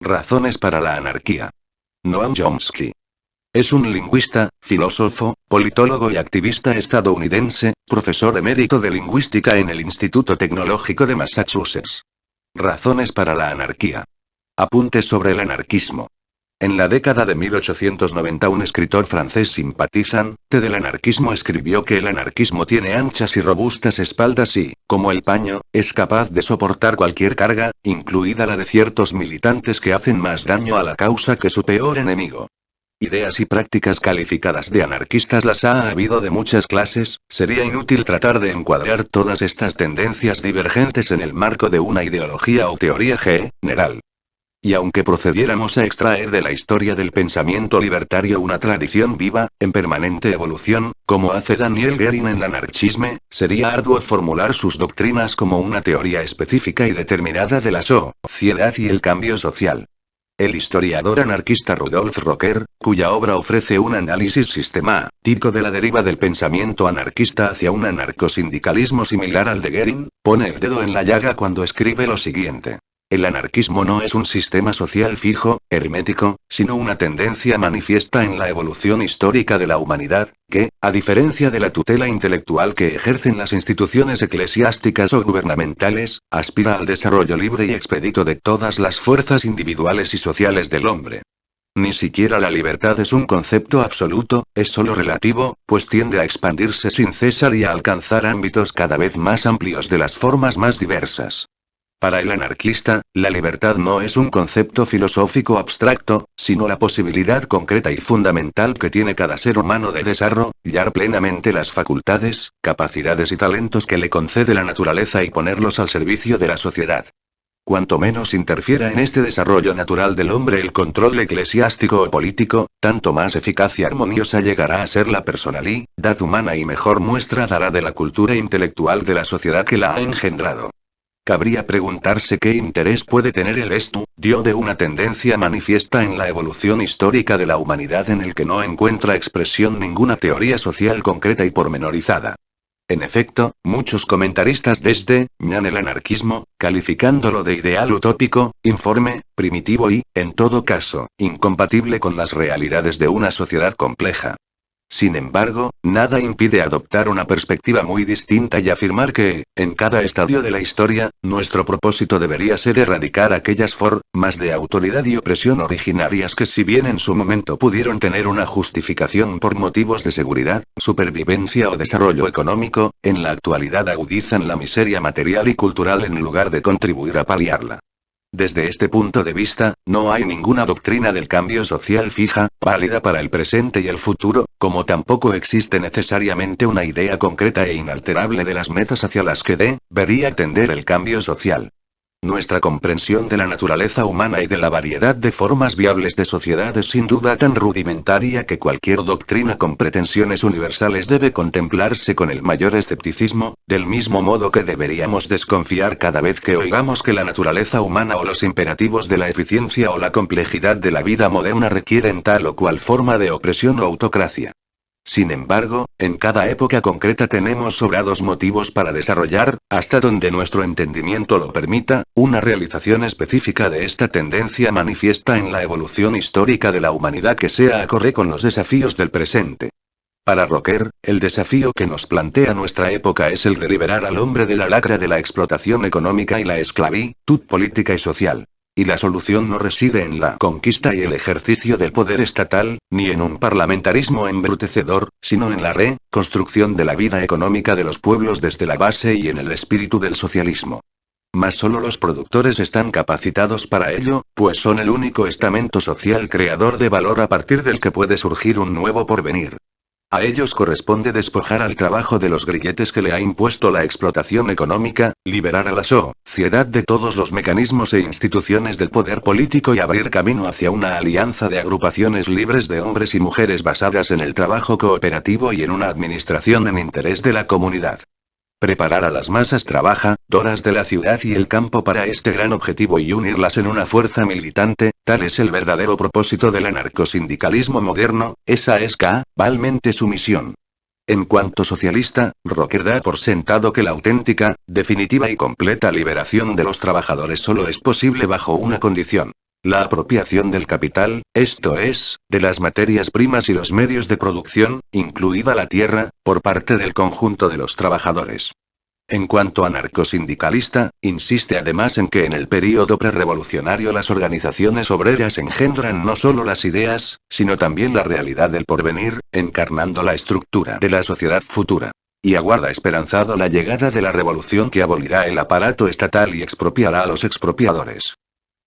Razones para la anarquía. Noam Chomsky. Es un lingüista, filósofo, politólogo y activista estadounidense, profesor emérito de lingüística en el Instituto Tecnológico de Massachusetts. Razones para la anarquía. Apuntes sobre el anarquismo. En la década de 1890 un escritor francés simpatizante del anarquismo escribió que el anarquismo tiene anchas y robustas espaldas y, como el paño, es capaz de soportar cualquier carga, incluida la de ciertos militantes que hacen más daño a la causa que su peor enemigo. Ideas y prácticas calificadas de anarquistas las ha habido de muchas clases, sería inútil tratar de encuadrar todas estas tendencias divergentes en el marco de una ideología o teoría general. Y aunque procediéramos a extraer de la historia del pensamiento libertario una tradición viva, en permanente evolución, como hace Daniel Goering en l'anarchisme, sería arduo formular sus doctrinas como una teoría específica y determinada de la sociedad y el cambio social. El historiador anarquista Rudolf Rocker, cuya obra ofrece un análisis sistemático de la deriva del pensamiento anarquista hacia un anarcosindicalismo similar al de Goering, pone el dedo en la llaga cuando escribe lo siguiente. El anarquismo no es un sistema social fijo, hermético, sino una tendencia manifiesta en la evolución histórica de la humanidad, que, a diferencia de la tutela intelectual que ejercen las instituciones eclesiásticas o gubernamentales, aspira al desarrollo libre y expedito de todas las fuerzas individuales y sociales del hombre. Ni siquiera la libertad es un concepto absoluto, es solo relativo, pues tiende a expandirse sin cesar y a alcanzar ámbitos cada vez más amplios de las formas más diversas. Para el anarquista, la libertad no es un concepto filosófico abstracto, sino la posibilidad concreta y fundamental que tiene cada ser humano de desarrollar plenamente las facultades, capacidades y talentos que le concede la naturaleza y ponerlos al servicio de la sociedad. Cuanto menos interfiera en este desarrollo natural del hombre el control eclesiástico o político, tanto más eficaz y armoniosa llegará a ser la personalidad humana y mejor muestra dará de la cultura intelectual de la sociedad que la ha engendrado. Cabría preguntarse qué interés puede tener el estudio de una tendencia manifiesta en la evolución histórica de la humanidad en el que no encuentra expresión ninguna teoría social concreta y pormenorizada. En efecto, muchos comentaristas desdeñan el anarquismo, calificándolo de ideal utópico, informe, primitivo y, en todo caso, incompatible con las realidades de una sociedad compleja. Sin embargo, nada impide adoptar una perspectiva muy distinta y afirmar que, en cada estadio de la historia, nuestro propósito debería ser erradicar aquellas formas de autoridad y opresión originarias que si bien en su momento pudieron tener una justificación por motivos de seguridad, supervivencia o desarrollo económico, en la actualidad agudizan la miseria material y cultural en lugar de contribuir a paliarla. Desde este punto de vista, no hay ninguna doctrina del cambio social fija, válida para el presente y el futuro, como tampoco existe necesariamente una idea concreta e inalterable de las metas hacia las que debería tender el cambio social. Nuestra comprensión de la naturaleza humana y de la variedad de formas viables de sociedad es sin duda tan rudimentaria que cualquier doctrina con pretensiones universales debe contemplarse con el mayor escepticismo, del mismo modo que deberíamos desconfiar cada vez que oigamos que la naturaleza humana o los imperativos de la eficiencia o la complejidad de la vida moderna requieren tal o cual forma de opresión o autocracia. Sin embargo, en cada época concreta tenemos sobrados motivos para desarrollar, hasta donde nuestro entendimiento lo permita, una realización específica de esta tendencia manifiesta en la evolución histórica de la humanidad que sea acorde con los desafíos del presente. Para Rocker, el desafío que nos plantea nuestra época es el de liberar al hombre de la lacra de la explotación económica y la esclavitud política y social. Y la solución no reside en la conquista y el ejercicio del poder estatal, ni en un parlamentarismo embrutecedor, sino en la reconstrucción de la vida económica de los pueblos desde la base y en el espíritu del socialismo. Mas solo los productores están capacitados para ello, pues son el único estamento social creador de valor a partir del que puede surgir un nuevo porvenir. A ellos corresponde despojar al trabajo de los grilletes que le ha impuesto la explotación económica, liberar a la sociedad de todos los mecanismos e instituciones del poder político y abrir camino hacia una alianza de agrupaciones libres de hombres y mujeres basadas en el trabajo cooperativo y en una administración en interés de la comunidad. Preparar a las masas trabajadoras de la ciudad y el campo para este gran objetivo y unirlas en una fuerza militante, tal es el verdadero propósito del anarcosindicalismo moderno, esa es cabalmente su misión. En cuanto socialista, Rocker da por sentado que la auténtica, definitiva y completa liberación de los trabajadores solo es posible bajo una condición. La apropiación del capital, esto es, de las materias primas y los medios de producción, incluida la tierra, por parte del conjunto de los trabajadores. En cuanto anarcosindicalista, insiste además en que en el período prerrevolucionario las organizaciones obreras engendran no solo las ideas, sino también la realidad del porvenir, encarnando la estructura de la sociedad futura. Y aguarda esperanzado la llegada de la revolución que abolirá el aparato estatal y expropiará a los expropiadores.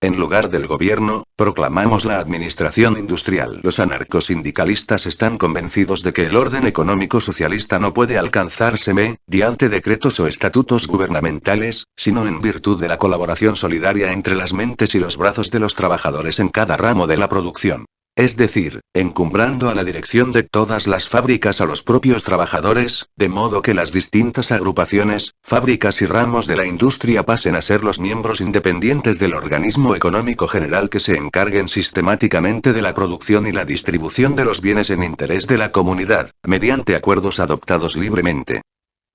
En lugar del gobierno, proclamamos la administración industrial. Los anarcosindicalistas están convencidos de que el orden económico socialista no puede alcanzarse mediante decretos o estatutos gubernamentales, sino en virtud de la colaboración solidaria entre las mentes y los brazos de los trabajadores en cada ramo de la producción. Es decir, encumbrando a la dirección de todas las fábricas a los propios trabajadores, de modo que las distintas agrupaciones, fábricas y ramos de la industria pasen a ser los miembros independientes del organismo económico general que se encarguen sistemáticamente de la producción y la distribución de los bienes en interés de la comunidad, mediante acuerdos adoptados libremente.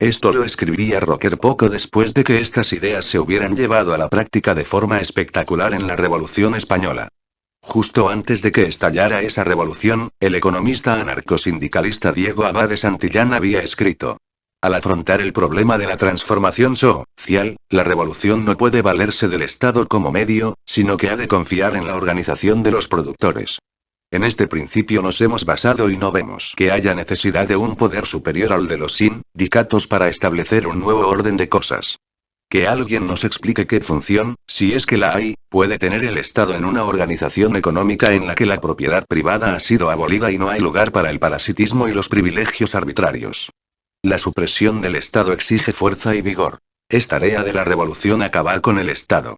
Esto lo escribiría Rocker poco después de que estas ideas se hubieran llevado a la práctica de forma espectacular en la Revolución Española. Justo antes de que estallara esa revolución, el economista anarcosindicalista Diego Abad de Santillán había escrito: al afrontar el problema de la transformación social, la revolución no puede valerse del Estado como medio, sino que ha de confiar en la organización de los productores. En este principio nos hemos basado y no vemos que haya necesidad de un poder superior al de los sindicatos para establecer un nuevo orden de cosas. Que alguien nos explique qué función, si es que la hay, puede tener el Estado en una organización económica en la que la propiedad privada ha sido abolida y no hay lugar para el parasitismo y los privilegios arbitrarios. La supresión del Estado exige fuerza y vigor. Es tarea de la revolución acabar con el Estado.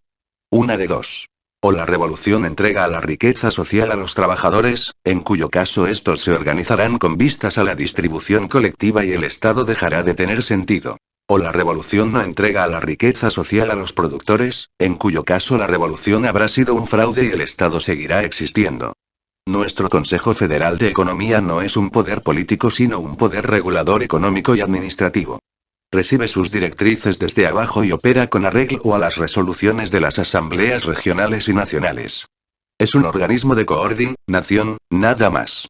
Una de dos. O la revolución entrega a la riqueza social a los trabajadores, en cuyo caso estos se organizarán con vistas a la distribución colectiva y el Estado dejará de tener sentido. O la revolución no entrega a la riqueza social a los productores, en cuyo caso la revolución habrá sido un fraude y el Estado seguirá existiendo. Nuestro Consejo Federal de Economía no es un poder político sino un poder regulador económico y administrativo. Recibe sus directrices desde abajo y opera con arreglo a las resoluciones de las asambleas regionales y nacionales. Es un organismo de coordinación, nada más.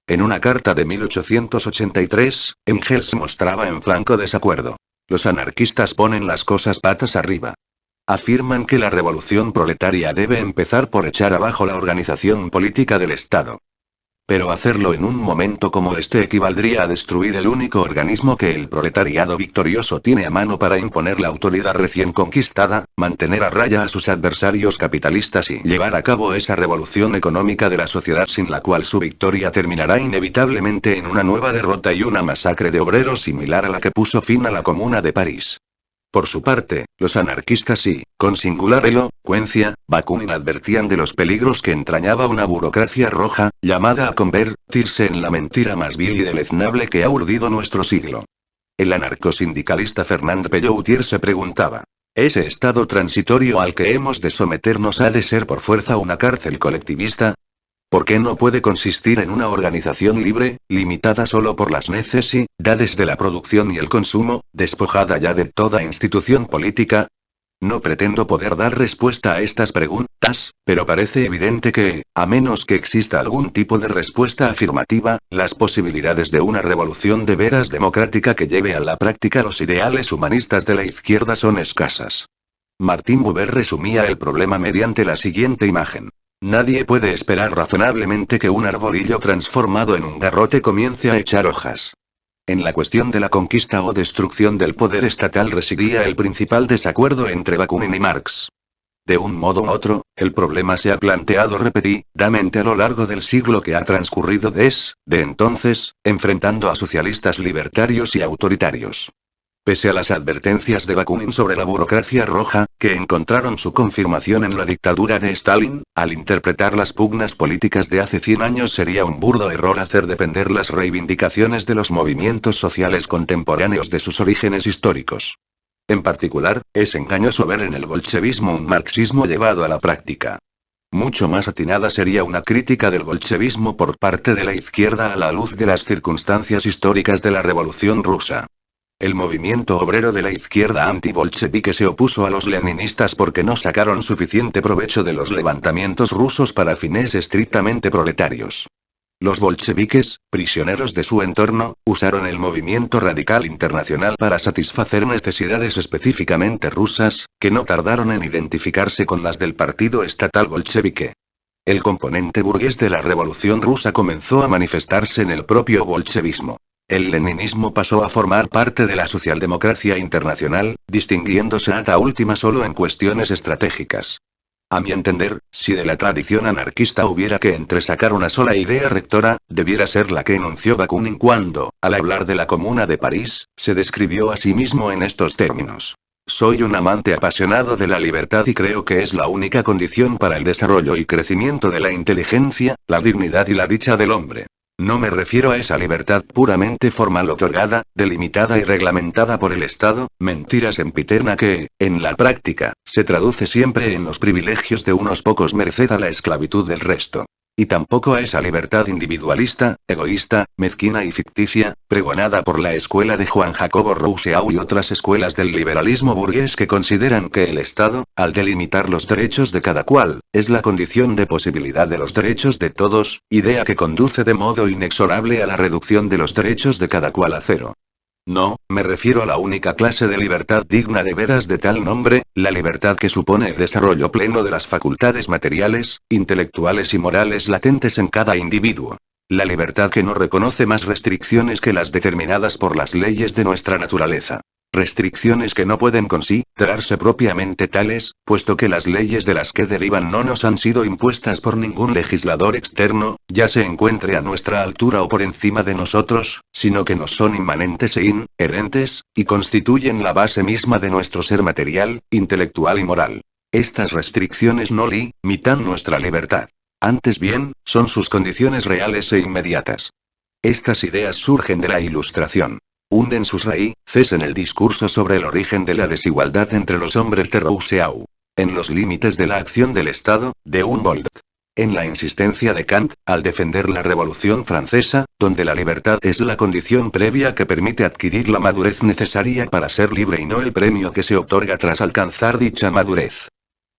En una carta de 1883, Engels se mostraba en franco desacuerdo. Los anarquistas ponen las cosas patas arriba. Afirman que la revolución proletaria debe empezar por echar abajo la organización política del Estado. Pero hacerlo en un momento como este equivaldría a destruir el único organismo que el proletariado victorioso tiene a mano para imponer la autoridad recién conquistada, mantener a raya a sus adversarios capitalistas y llevar a cabo esa revolución económica de la sociedad sin la cual su victoria terminará inevitablemente en una nueva derrota y una masacre de obreros similar a la que puso fin a la Comuna de París. Por su parte, los anarquistas y, con singular elocuencia, Bakunin advertían de los peligros que entrañaba una burocracia roja, llamada a convertirse en la mentira más vil y deleznable que ha urdido nuestro siglo. El anarcosindicalista Fernand Pelloutier se preguntaba: ¿ese estado transitorio al que hemos de someternos ha de ser por fuerza una cárcel colectivista? ¿Por qué no puede consistir en una organización libre, limitada solo por las necesidades de la producción y el consumo, despojada ya de toda institución política? No pretendo poder dar respuesta a estas preguntas, pero parece evidente que, a menos que exista algún tipo de respuesta afirmativa, las posibilidades de una revolución de veras democrática que lleve a la práctica los ideales humanistas de la izquierda son escasas. Martin Buber resumía el problema mediante la siguiente imagen. Nadie puede esperar razonablemente que un arbolillo transformado en un garrote comience a echar hojas. En la cuestión de la conquista o destrucción del poder estatal residía el principal desacuerdo entre Bakunin y Marx. De un modo u otro, el problema se ha planteado repetidamente a lo largo del siglo que ha transcurrido desde entonces, enfrentando a socialistas libertarios y autoritarios. Pese a las advertencias de Bakunin sobre la burocracia roja, que encontraron su confirmación en la dictadura de Stalin, al interpretar las pugnas políticas de hace 100 años sería un burdo error hacer depender las reivindicaciones de los movimientos sociales contemporáneos de sus orígenes históricos. En particular, es engañoso ver en el bolchevismo un marxismo llevado a la práctica. Mucho más atinada sería una crítica del bolchevismo por parte de la izquierda a la luz de las circunstancias históricas de la Revolución Rusa. El movimiento obrero de la izquierda anti-bolchevique se opuso a los leninistas porque no sacaron suficiente provecho de los levantamientos rusos para fines estrictamente proletarios. Los bolcheviques, prisioneros de su entorno, usaron el movimiento radical internacional para satisfacer necesidades específicamente rusas, que no tardaron en identificarse con las del partido estatal bolchevique. El componente burgués de la revolución rusa comenzó a manifestarse en el propio bolchevismo. El leninismo pasó a formar parte de la socialdemocracia internacional, distinguiéndose hasta última solo en cuestiones estratégicas. A mi entender, si de la tradición anarquista hubiera que entresacar una sola idea rectora, debiera ser la que enunció Bakunin cuando, al hablar de la Comuna de París, se describió a sí mismo en estos términos. Soy un amante apasionado de la libertad y creo que es la única condición para el desarrollo y crecimiento de la inteligencia, la dignidad y la dicha del hombre. No me refiero a esa libertad puramente formal otorgada, delimitada y reglamentada por el Estado, mentira sempiterna que, en la práctica, se traduce siempre en los privilegios de unos pocos merced a la esclavitud del resto. Y tampoco a esa libertad individualista, egoísta, mezquina y ficticia, pregonada por la escuela de Juan Jacobo Rousseau y otras escuelas del liberalismo burgués que consideran que el Estado, al delimitar los derechos de cada cual, es la condición de posibilidad de los derechos de todos, idea que conduce de modo inexorable a la reducción de los derechos de cada cual a cero. No, me refiero a la única clase de libertad digna de veras de tal nombre, la libertad que supone el desarrollo pleno de las facultades materiales, intelectuales y morales latentes en cada individuo. La libertad que no reconoce más restricciones que las determinadas por las leyes de nuestra naturaleza. Restricciones que no pueden considerarse propiamente tales, puesto que las leyes de las que derivan no nos han sido impuestas por ningún legislador externo, ya se encuentre a nuestra altura o por encima de nosotros, sino que nos son inmanentes e inherentes, y constituyen la base misma de nuestro ser material, intelectual y moral. Estas restricciones no limitan nuestra libertad. Antes bien, son sus condiciones reales e inmediatas. Estas ideas surgen de la Ilustración. Hunden sus raíces en el discurso sobre el origen de la desigualdad entre los hombres de Rousseau. En los límites de la acción del Estado, de Humboldt. En la insistencia de Kant, al defender la Revolución Francesa, donde la libertad es la condición previa que permite adquirir la madurez necesaria para ser libre y no el premio que se otorga tras alcanzar dicha madurez.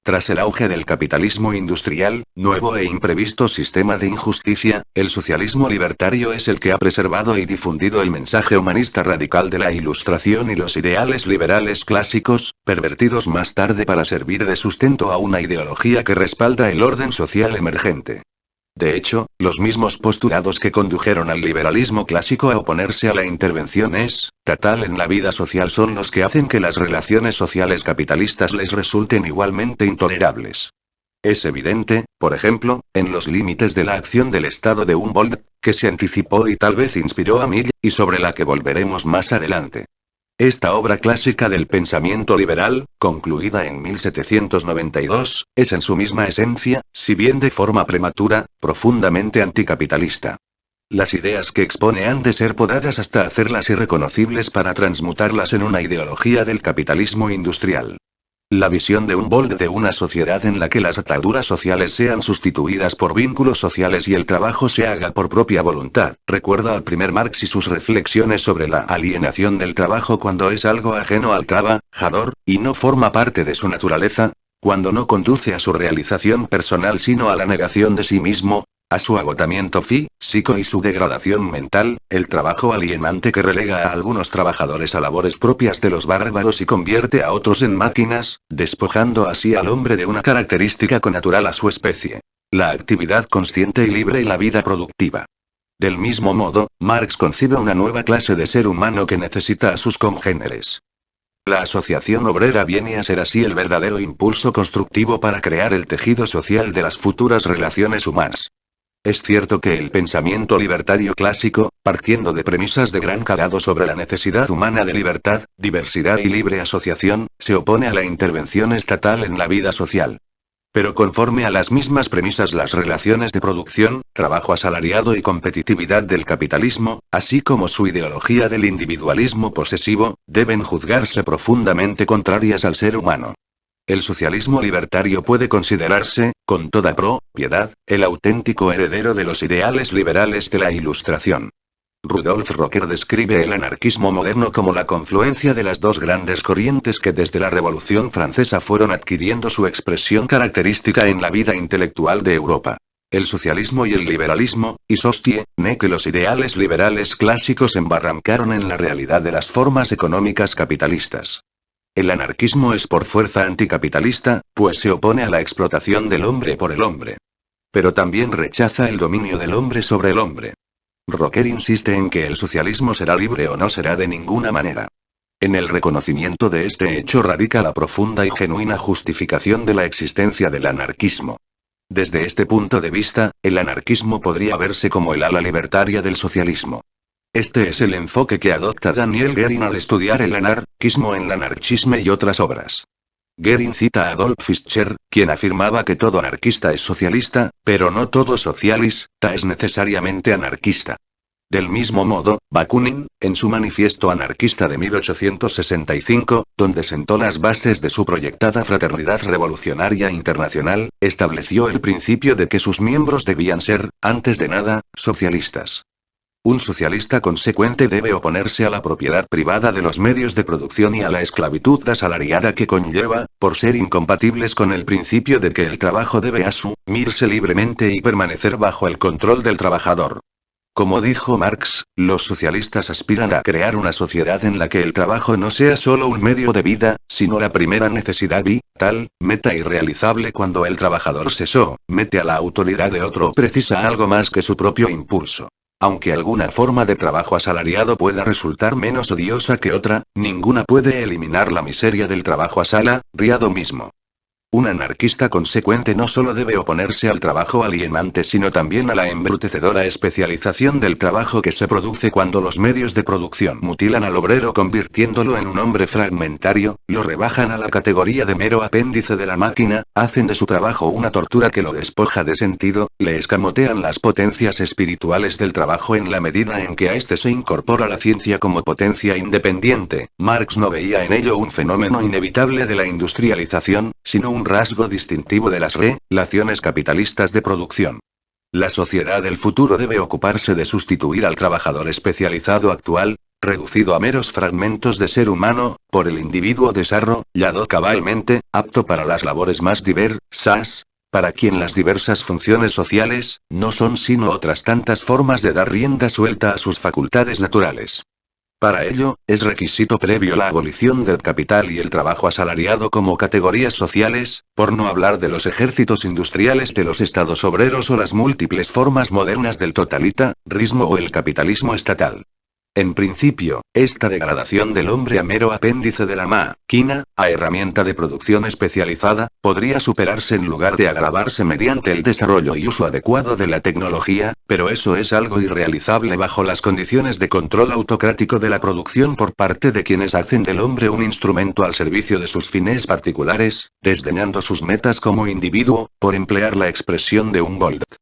Tras el auge del capitalismo industrial, nuevo e imprevisto sistema de injusticia, el socialismo libertario es el que ha preservado y difundido el mensaje humanista radical de la Ilustración y los ideales liberales clásicos, pervertidos más tarde para servir de sustento a una ideología que respalda el orden social emergente. De hecho, los mismos postulados que condujeron al liberalismo clásico a oponerse a la intervención estatal en la vida social son los que hacen que las relaciones sociales capitalistas les resulten igualmente intolerables. Es evidente, por ejemplo, en los límites de la acción del Estado de Humboldt, que se anticipó y tal vez inspiró a Mill, y sobre la que volveremos más adelante. Esta obra clásica del pensamiento liberal, concluida en 1792, es en su misma esencia, si bien de forma prematura, profundamente anticapitalista. Las ideas que expone han de ser podadas hasta hacerlas irreconocibles para transmutarlas en una ideología del capitalismo industrial. La visión de Humboldt de una sociedad en la que las ataduras sociales sean sustituidas por vínculos sociales y el trabajo se haga por propia voluntad, recuerda al primer Marx y sus reflexiones sobre la alienación del trabajo cuando es algo ajeno al trabajador, y no forma parte de su naturaleza, cuando no conduce a su realización personal sino a la negación de sí mismo, a su agotamiento físico y su degradación mental, el trabajo alienante que relega a algunos trabajadores a labores propias de los bárbaros y convierte a otros en máquinas, despojando así al hombre de una característica connatural a su especie: la actividad consciente y libre y la vida productiva. Del mismo modo, Marx concibe una nueva clase de ser humano que necesita a sus congéneres. La asociación obrera viene a ser así el verdadero impulso constructivo para crear el tejido social de las futuras relaciones humanas. Es cierto que el pensamiento libertario clásico, partiendo de premisas de gran calado sobre la necesidad humana de libertad, diversidad y libre asociación, se opone a la intervención estatal en la vida social. Pero conforme a las mismas premisas las relaciones de producción, trabajo asalariado y competitividad del capitalismo, así como su ideología del individualismo posesivo, deben juzgarse profundamente contrarias al ser humano. El socialismo libertario puede considerarse, con toda propiedad, el auténtico heredero de los ideales liberales de la Ilustración. Rudolf Rocker describe el anarquismo moderno como la confluencia de las dos grandes corrientes que desde la Revolución Francesa fueron adquiriendo su expresión característica en la vida intelectual de Europa. El socialismo y el liberalismo, y sostiene que los ideales liberales clásicos embarrancaron en la realidad de las formas económicas capitalistas. El anarquismo es por fuerza anticapitalista, pues se opone a la explotación del hombre por el hombre. Pero también rechaza el dominio del hombre sobre el hombre. Rocker insiste en que el socialismo será libre o no será de ninguna manera. En el reconocimiento de este hecho radica la profunda y genuina justificación de la existencia del anarquismo. Desde este punto de vista, el anarquismo podría verse como el ala libertaria del socialismo. Este es el enfoque que adopta Daniel Goering al estudiar el anarquismo en l'Anarchisme y otras obras. Goering cita a Adolf Fischer, quien afirmaba que todo anarquista es socialista, pero no todo socialista es necesariamente anarquista. Del mismo modo, Bakunin, en su manifiesto anarquista de 1865, donde sentó las bases de su proyectada Fraternidad Revolucionaria Internacional, estableció el principio de que sus miembros debían ser, antes de nada, socialistas. Un socialista consecuente debe oponerse a la propiedad privada de los medios de producción y a la esclavitud asalariada que conlleva, por ser incompatibles con el principio de que el trabajo debe asumirse libremente y permanecer bajo el control del trabajador. Como dijo Marx, los socialistas aspiran a crear una sociedad en la que el trabajo no sea solo un medio de vida, sino la primera necesidad vital, meta irrealizable cuando el trabajador se somete a la autoridad de otro o precisa algo más que su propio impulso. Aunque alguna forma de trabajo asalariado pueda resultar menos odiosa que otra, ninguna puede eliminar la miseria del trabajo asalariado mismo. Un anarquista consecuente no solo debe oponerse al trabajo alienante sino también a la embrutecedora especialización del trabajo que se produce cuando los medios de producción mutilan al obrero convirtiéndolo en un hombre fragmentario, lo rebajan a la categoría de mero apéndice de la máquina, hacen de su trabajo una tortura que lo despoja de sentido, le escamotean las potencias espirituales del trabajo en la medida en que a este se incorpora la ciencia como potencia independiente. Marx no veía en ello un fenómeno inevitable de la industrialización, sino un rasgo distintivo de las relaciones capitalistas de producción. La sociedad del futuro debe ocuparse de sustituir al trabajador especializado actual, reducido a meros fragmentos de ser humano, por el individuo desarrollado cabalmente, apto para las labores más diversas, para quien las diversas funciones sociales no son sino otras tantas formas de dar rienda suelta a sus facultades naturales. Para ello, es requisito previo la abolición del capital y el trabajo asalariado como categorías sociales, por no hablar de los ejércitos industriales de los estados obreros o las múltiples formas modernas del totalitarismo o el capitalismo estatal. En principio, esta degradación del hombre a mero apéndice de la máquina, a herramienta de producción especializada, podría superarse en lugar de agravarse mediante el desarrollo y uso adecuado de la tecnología, pero eso es algo irrealizable bajo las condiciones de control autocrático de la producción por parte de quienes hacen del hombre un instrumento al servicio de sus fines particulares, desdeñando sus metas como individuo, por emplear la expresión de Humboldt.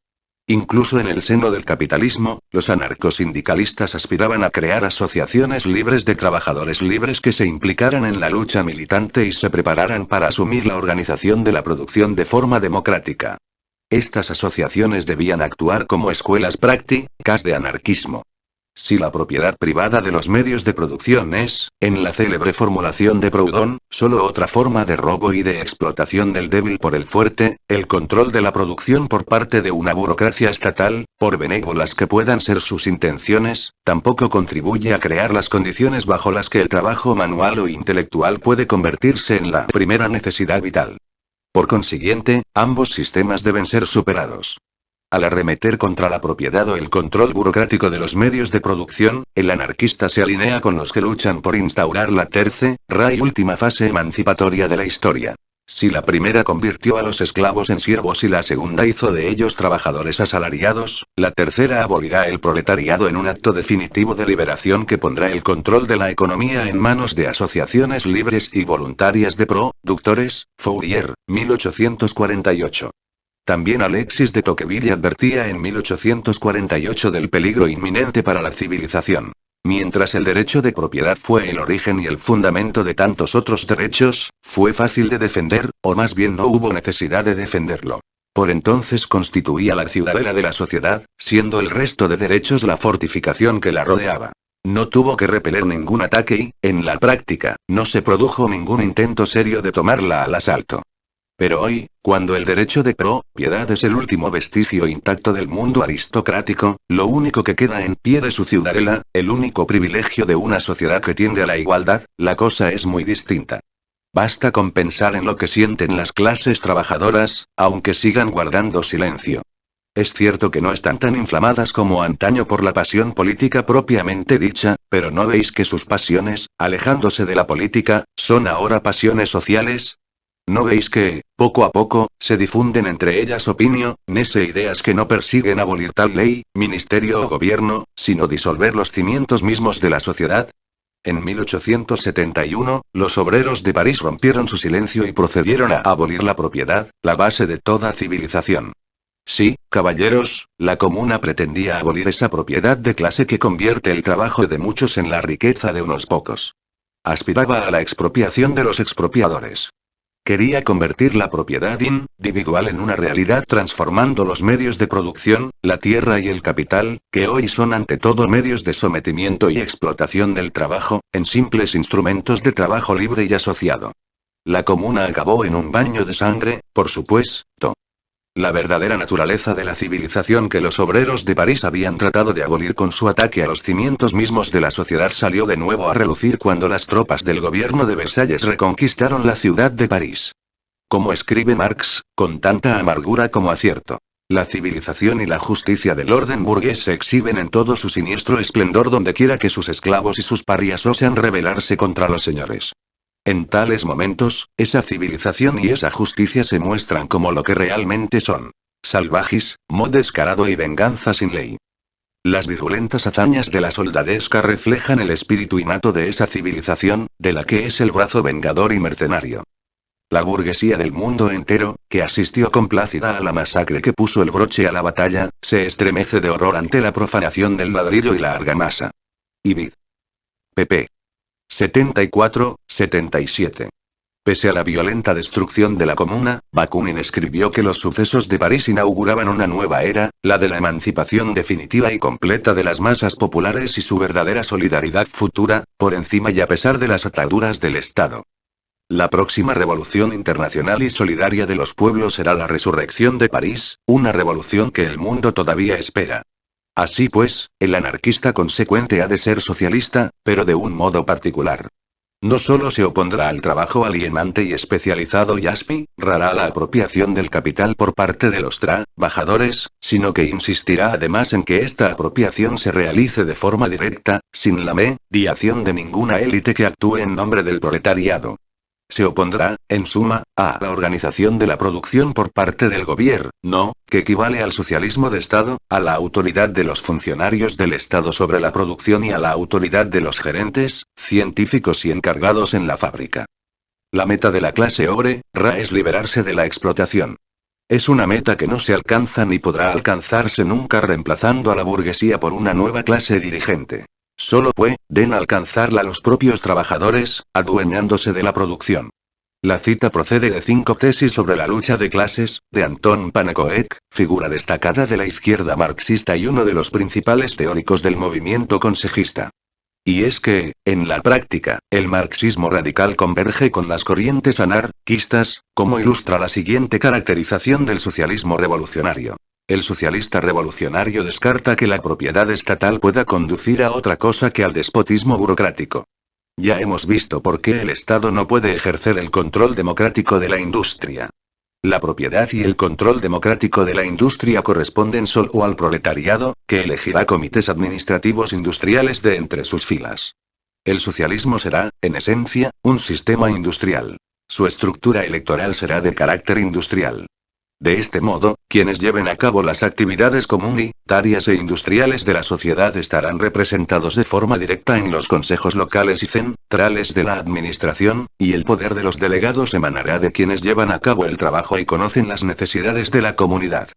Incluso en el seno del capitalismo, los anarcosindicalistas aspiraban a crear asociaciones libres de trabajadores libres que se implicaran en la lucha militante y se prepararan para asumir la organización de la producción de forma democrática. Estas asociaciones debían actuar como escuelas prácticas de anarquismo. Si la propiedad privada de los medios de producción es, en la célebre formulación de Proudhon, solo otra forma de robo y de explotación del débil por el fuerte, el control de la producción por parte de una burocracia estatal, por benévolas que puedan ser sus intenciones, tampoco contribuye a crear las condiciones bajo las que el trabajo manual o intelectual puede convertirse en la primera necesidad vital. Por consiguiente, ambos sistemas deben ser superados. Al arremeter contra la propiedad o el control burocrático de los medios de producción, el anarquista se alinea con los que luchan por instaurar la tercera y última fase emancipatoria de la historia. Si la primera convirtió a los esclavos en siervos y la segunda hizo de ellos trabajadores asalariados, la tercera abolirá el proletariado en un acto definitivo de liberación que pondrá el control de la economía en manos de asociaciones libres y voluntarias de productores. Fourier, 1848. También Alexis de Tocqueville advertía en 1848 del peligro inminente para la civilización. Mientras el derecho de propiedad fue el origen y el fundamento de tantos otros derechos, fue fácil de defender, o más bien no hubo necesidad de defenderlo. Por entonces constituía la ciudadela de la sociedad, siendo el resto de derechos la fortificación que la rodeaba. No tuvo que repeler ningún ataque y, en la práctica, no se produjo ningún intento serio de tomarla al asalto. Pero hoy, cuando el derecho de propiedad es el último vestigio intacto del mundo aristocrático, lo único que queda en pie de su ciudadela, el único privilegio de una sociedad que tiende a la igualdad, la cosa es muy distinta. Basta con pensar en lo que sienten las clases trabajadoras, aunque sigan guardando silencio. Es cierto que no están tan inflamadas como antaño por la pasión política propiamente dicha, pero ¿no veis que sus pasiones, alejándose de la política, son ahora pasiones sociales? ¿No veis que, poco a poco, se difunden entre ellas opiniones e ideas que no persiguen abolir tal ley, ministerio o gobierno, sino disolver los cimientos mismos de la sociedad? En 1871, los obreros de París rompieron su silencio y procedieron a abolir la propiedad, la base de toda civilización. Sí, caballeros, la comuna pretendía abolir esa propiedad de clase que convierte el trabajo de muchos en la riqueza de unos pocos. Aspiraba a la expropiación de los expropiadores. Quería convertir la propiedad individual en una realidad transformando los medios de producción, la tierra y el capital, que hoy son ante todo medios de sometimiento y explotación del trabajo, en simples instrumentos de trabajo libre y asociado. La comuna acabó en un baño de sangre, por supuesto. La verdadera naturaleza de la civilización que los obreros de París habían tratado de abolir con su ataque a los cimientos mismos de la sociedad salió de nuevo a relucir cuando las tropas del gobierno de Versalles reconquistaron la ciudad de París. Como escribe Marx, con tanta amargura como acierto. La civilización y la justicia del orden burgués se exhiben en todo su siniestro esplendor dondequiera que sus esclavos y sus parias osan rebelarse contra los señores. En tales momentos, esa civilización y esa justicia se muestran como lo que realmente son. Salvajes, modo descarado y venganza sin ley. Las virulentas hazañas de la soldadesca reflejan el espíritu innato de esa civilización, de la que es el brazo vengador y mercenario. La burguesía del mundo entero, que asistió complácida a la masacre que puso el broche a la batalla, se estremece de horror ante la profanación del ladrillo y la argamasa. Ibid. pp. 74-77. Pese a la violenta destrucción de la comuna, Bakunin escribió que los sucesos de París inauguraban una nueva era, la de la emancipación definitiva y completa de las masas populares y su verdadera solidaridad futura, por encima y a pesar de las ataduras del Estado. La próxima revolución internacional y solidaria de los pueblos será la resurrección de París, una revolución que el mundo todavía espera. Así pues, el anarquista consecuente ha de ser socialista, pero de un modo particular. No solo se opondrá al trabajo alienante y especializado y aspirará a la apropiación del capital por parte de los trabajadores, sino que insistirá además en que esta apropiación se realice de forma directa, sin la mediación de ninguna élite que actúe en nombre del proletariado. Se opondrá, en suma, a la organización de la producción por parte del gobierno, que equivale al socialismo de Estado, a la autoridad de los funcionarios del Estado sobre la producción y a la autoridad de los gerentes, científicos y encargados en la fábrica. La meta de la clase obrera es liberarse de la explotación. Es una meta que no se alcanza ni podrá alcanzarse nunca reemplazando a la burguesía por una nueva clase dirigente. Solo pueden alcanzarla los propios trabajadores, adueñándose de la producción. La cita procede de 5 tesis sobre la lucha de clases, de Anton Pannekoek, figura destacada de la izquierda marxista y uno de los principales teóricos del movimiento consejista. Y es que, en la práctica, el marxismo radical converge con las corrientes anarquistas, como ilustra la siguiente caracterización del socialismo revolucionario. El socialista revolucionario descarta que la propiedad estatal pueda conducir a otra cosa que al despotismo burocrático. Ya hemos visto por qué el Estado no puede ejercer el control democrático de la industria. La propiedad y el control democrático de la industria corresponden solo al proletariado, que elegirá comités administrativos industriales de entre sus filas. El socialismo será, en esencia, un sistema industrial. Su estructura electoral será de carácter industrial. De este modo, quienes lleven a cabo las actividades comunitarias e industriales de la sociedad estarán representados de forma directa en los consejos locales y centrales de la administración, y el poder de los delegados emanará de quienes llevan a cabo el trabajo y conocen las necesidades de la comunidad.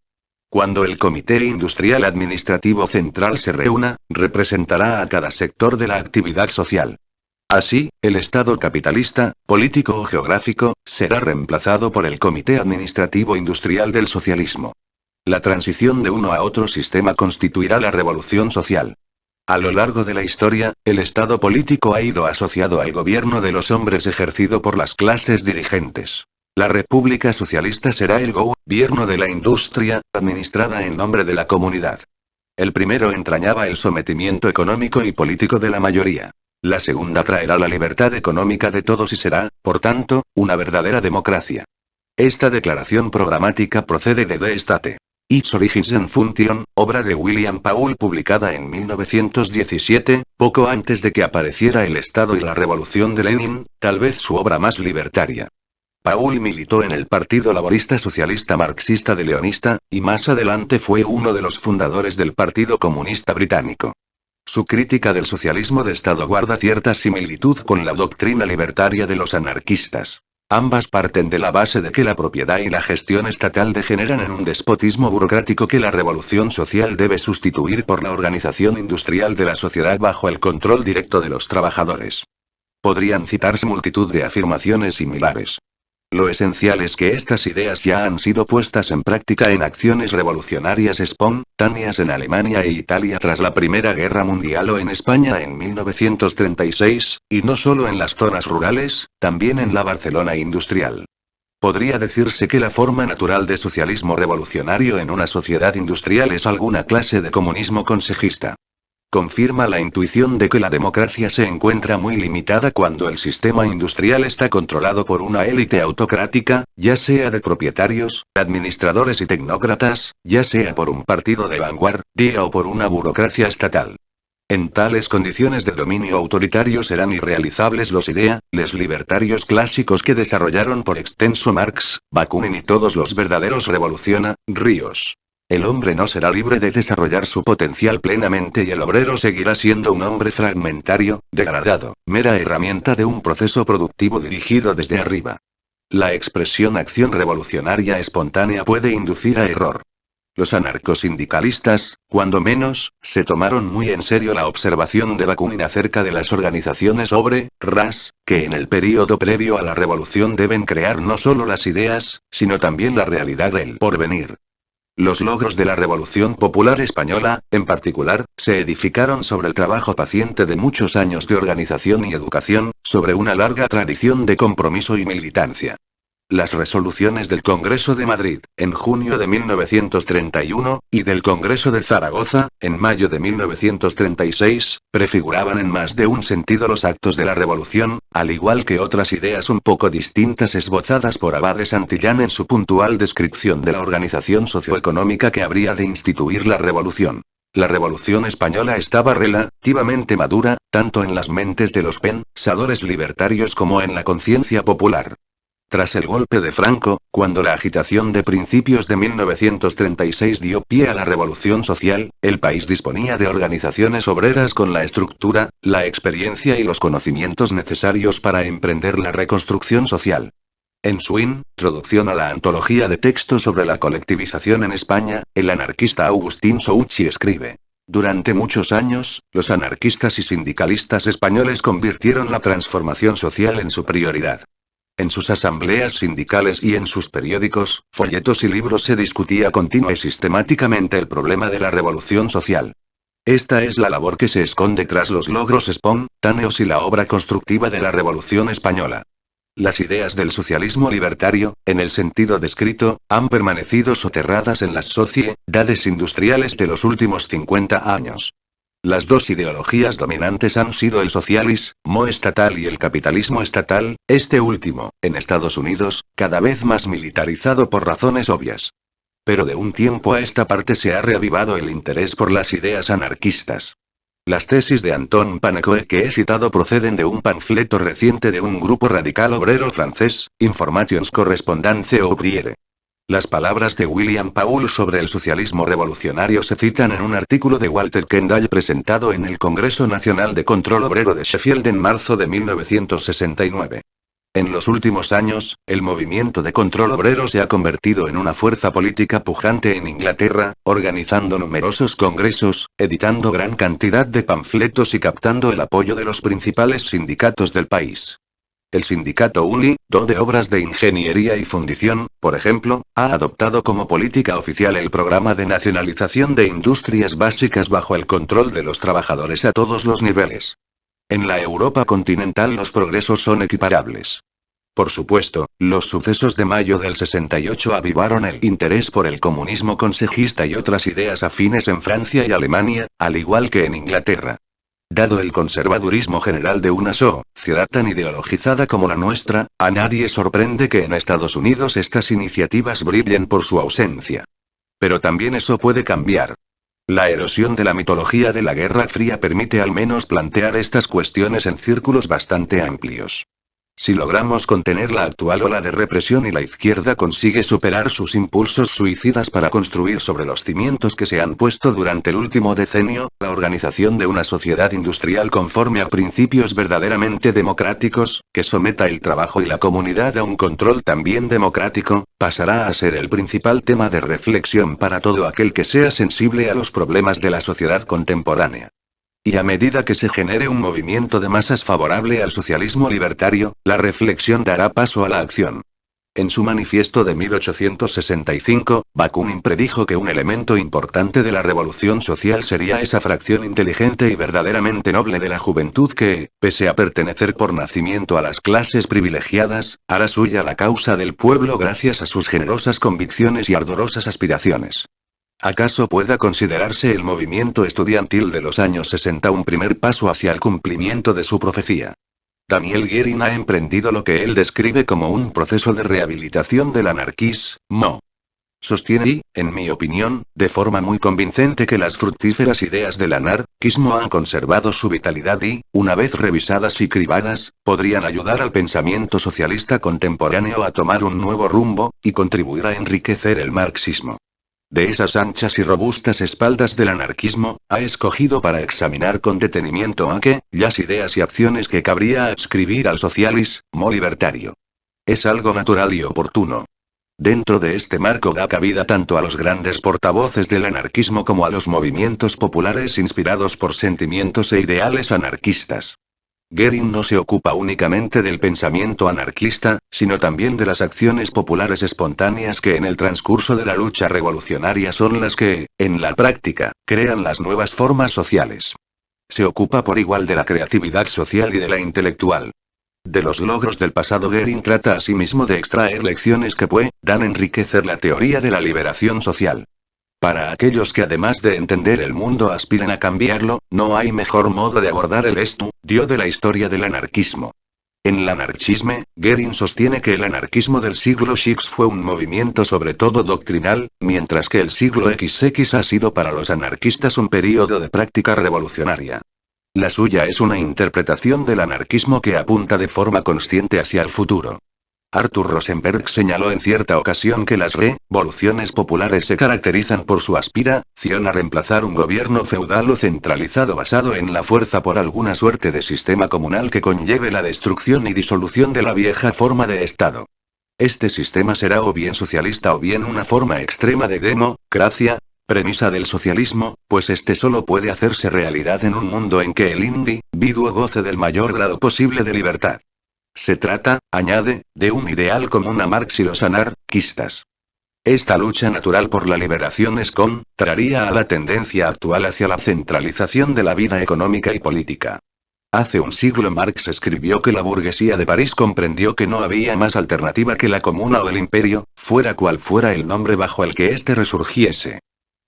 Cuando el Comité Industrial Administrativo Central se reúna, representará a cada sector de la actividad social. Así, el Estado capitalista, político o geográfico, será reemplazado por el Comité Administrativo Industrial del Socialismo. La transición de uno a otro sistema constituirá la revolución social. A lo largo de la historia, el Estado político ha ido asociado al gobierno de los hombres ejercido por las clases dirigentes. La República Socialista será el gobierno de la industria, administrada en nombre de la comunidad. El primero entrañaba el sometimiento económico y político de la mayoría. La segunda traerá la libertad económica de todos y será, por tanto, una verdadera democracia. Esta declaración programática procede de The State. Its Origins and Function, obra de William Paul publicada en 1917, poco antes de que apareciera el Estado y la Revolución de Lenin, tal vez su obra más libertaria. Paul militó en el Partido Laborista Socialista Marxista-Leonista, y más adelante fue uno de los fundadores del Partido Comunista Británico. Su crítica del socialismo de Estado guarda cierta similitud con la doctrina libertaria de los anarquistas. Ambas parten de la base de que la propiedad y la gestión estatal degeneran en un despotismo burocrático que la revolución social debe sustituir por la organización industrial de la sociedad bajo el control directo de los trabajadores. Podrían citarse multitud de afirmaciones similares. Lo esencial es que estas ideas ya han sido puestas en práctica en acciones revolucionarias espontáneas en Alemania e Italia tras la Primera Guerra Mundial o en España en 1936, y no solo en las zonas rurales, también en la Barcelona industrial. Podría decirse que la forma natural de socialismo revolucionario en una sociedad industrial es alguna clase de comunismo consejista. Confirma la intuición de que la democracia se encuentra muy limitada cuando el sistema industrial está controlado por una élite autocrática, ya sea de propietarios, administradores y tecnócratas, ya sea por un partido de vanguardia o por una burocracia estatal. En tales condiciones de dominio autoritario serán irrealizables los ideales libertarios clásicos que desarrollaron por extenso Marx, Bakunin y todos los verdaderos revolucionarios. El hombre no será libre de desarrollar su potencial plenamente y el obrero seguirá siendo un hombre fragmentario, degradado, mera herramienta de un proceso productivo dirigido desde arriba. La expresión acción revolucionaria espontánea puede inducir a error. Los anarcosindicalistas, cuando menos, se tomaron muy en serio la observación de Bakunin acerca de las organizaciones obreras, que en el período previo a la revolución deben crear no solo las ideas, sino también la realidad del porvenir. Los logros de la Revolución Popular Española, en particular, se edificaron sobre el trabajo paciente de muchos años de organización y educación, sobre una larga tradición de compromiso y militancia. Las resoluciones del Congreso de Madrid, en junio de 1931, y del Congreso de Zaragoza, en mayo de 1936, prefiguraban en más de un sentido los actos de la revolución, al igual que otras ideas un poco distintas esbozadas por Abad de Santillán en su puntual descripción de la organización socioeconómica que habría de instituir la revolución. La Revolución Española estaba relativamente madura, tanto en las mentes de los pensadores libertarios como en la conciencia popular. Tras el golpe de Franco, cuando la agitación de principios de 1936 dio pie a la revolución social, el país disponía de organizaciones obreras con la estructura, la experiencia y los conocimientos necesarios para emprender la reconstrucción social. En su introducción a la antología de textos sobre la colectivización en España, el anarquista Agustín Souchy escribe: durante muchos años, los anarquistas y sindicalistas españoles convirtieron la transformación social en su prioridad. En sus asambleas sindicales y en sus periódicos, folletos y libros se discutía continua y sistemáticamente el problema de la revolución social. Esta es la labor que se esconde tras los logros espontáneos y la obra constructiva de la Revolución Española. Las ideas del socialismo libertario, en el sentido descrito, han permanecido soterradas en las sociedades industriales de los últimos 50 años. Las dos ideologías dominantes han sido el socialismo estatal y el capitalismo estatal, este último, en Estados Unidos, cada vez más militarizado por razones obvias. Pero de un tiempo a esta parte se ha reavivado el interés por las ideas anarquistas. Las tesis de Anton Pannekoek que he citado proceden de un panfleto reciente de un grupo radical obrero francés, Informations Correspondance Ouvrière. Las palabras de William Paul sobre el socialismo revolucionario se citan en un artículo de Walter Kendall presentado en el Congreso Nacional de Control Obrero de Sheffield en marzo de 1969. En los últimos años, el movimiento de control obrero se ha convertido en una fuerza política pujante en Inglaterra, organizando numerosos congresos, editando gran cantidad de panfletos y captando el apoyo de los principales sindicatos del país. El sindicato UNI-DO de Obras de Ingeniería y Fundición, por ejemplo, ha adoptado como política oficial el programa de nacionalización de industrias básicas bajo el control de los trabajadores a todos los niveles. En la Europa continental los progresos son equiparables. Por supuesto, los sucesos de mayo del 68 avivaron el interés por el comunismo consejista y otras ideas afines en Francia y Alemania, al igual que en Inglaterra. Dado el conservadurismo general de una sociedad tan ideologizada como la nuestra, a nadie sorprende que en Estados Unidos estas iniciativas brillen por su ausencia. Pero también eso puede cambiar. La erosión de la mitología de la Guerra Fría permite al menos plantear estas cuestiones en círculos bastante amplios. Si logramos contener la actual ola de represión y la izquierda consigue superar sus impulsos suicidas para construir sobre los cimientos que se han puesto durante el último decenio, la organización de una sociedad industrial conforme a principios verdaderamente democráticos, que someta el trabajo y la comunidad a un control también democrático, pasará a ser el principal tema de reflexión para todo aquel que sea sensible a los problemas de la sociedad contemporánea. Y a medida que se genere un movimiento de masas favorable al socialismo libertario, la reflexión dará paso a la acción. En su manifiesto de 1865, Bakunin predijo que un elemento importante de la revolución social sería esa fracción inteligente y verdaderamente noble de la juventud que, pese a pertenecer por nacimiento a las clases privilegiadas, hará suya la causa del pueblo gracias a sus generosas convicciones y ardorosas aspiraciones. ¿Acaso pueda considerarse el movimiento estudiantil de los años 60 un primer paso hacia el cumplimiento de su profecía? Daniel Guérin ha emprendido lo que él describe como un proceso de rehabilitación del anarquismo. Sostiene y, en mi opinión, de forma muy convincente que las fructíferas ideas del anarquismo han conservado su vitalidad y, una vez revisadas y cribadas, podrían ayudar al pensamiento socialista contemporáneo a tomar un nuevo rumbo, y contribuir a enriquecer el marxismo. De esas anchas y robustas espaldas del anarquismo, ha escogido para examinar con detenimiento aquellas ideas y acciones que cabría adscribir al socialismo libertario. Es algo natural y oportuno. Dentro de este marco da cabida tanto a los grandes portavoces del anarquismo como a los movimientos populares inspirados por sentimientos e ideales anarquistas. Guérin no se ocupa únicamente del pensamiento anarquista, sino también de las acciones populares espontáneas que en el transcurso de la lucha revolucionaria son las que, en la práctica, crean las nuevas formas sociales. Se ocupa por igual de la creatividad social y de la intelectual. De los logros del pasado Guérin trata asimismo de extraer lecciones que puedan enriquecer la teoría de la liberación social. Para aquellos que además de entender el mundo aspiran a cambiarlo, no hay mejor modo de abordar el estudio de la historia del anarquismo. En l'anarchisme, Guérin sostiene que el anarquismo del siglo X fue un movimiento sobre todo doctrinal, mientras que el siglo XX ha sido para los anarquistas un período de práctica revolucionaria. La suya es una interpretación del anarquismo que apunta de forma consciente hacia el futuro. Arthur Rosenberg señaló en cierta ocasión que las revoluciones populares se caracterizan por su aspiración a reemplazar un gobierno feudal o centralizado basado en la fuerza por alguna suerte de sistema comunal que conlleve la destrucción y disolución de la vieja forma de Estado. Este sistema será o bien socialista o bien una forma extrema de democracia, premisa del socialismo, pues este solo puede hacerse realidad en un mundo en que el individuo goce del mayor grado posible de libertad. Se trata, añade, de un ideal común a Marx y los anarquistas. Esta lucha natural por la liberación es contraria a la tendencia actual hacia la centralización de la vida económica y política. Hace un siglo Marx escribió que la burguesía de París comprendió que no había más alternativa que la comuna o el imperio, fuera cual fuera el nombre bajo el que éste resurgiese.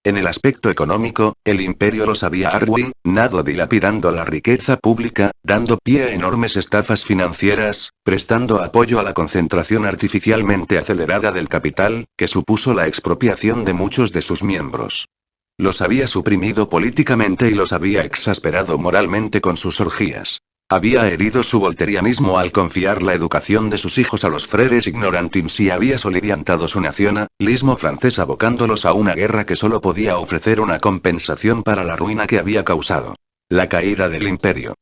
En el aspecto económico, el imperio los había arruinado dilapidando la riqueza pública, dando pie a enormes estafas financieras, prestando apoyo a la concentración artificialmente acelerada del capital, que supuso la expropiación de muchos de sus miembros. Los había suprimido políticamente y los había exasperado moralmente con sus orgías. Había herido su volterianismo al confiar la educación de sus hijos a los freres ignorantims y había soliviantado su nacionalismo francés abocándolos a una guerra que solo podía ofrecer una compensación para la ruina que había causado. La caída del imperio.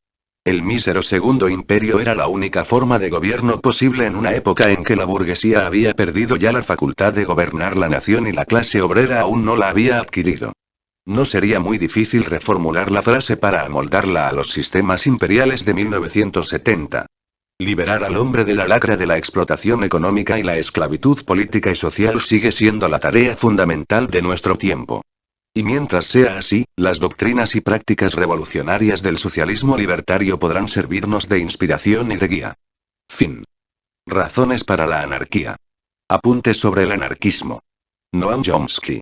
El mísero Segundo Imperio era la única forma de gobierno posible en una época en que la burguesía había perdido ya la facultad de gobernar la nación y la clase obrera aún no la había adquirido. No sería muy difícil reformular la frase para amoldarla a los sistemas imperiales de 1970. Liberar al hombre de la lacra de la explotación económica y la esclavitud política y social sigue siendo la tarea fundamental de nuestro tiempo. Y mientras sea así, las doctrinas y prácticas revolucionarias del socialismo libertario podrán servirnos de inspiración y de guía. Fin. Razones para la anarquía. Apuntes sobre el anarquismo. Noam Chomsky.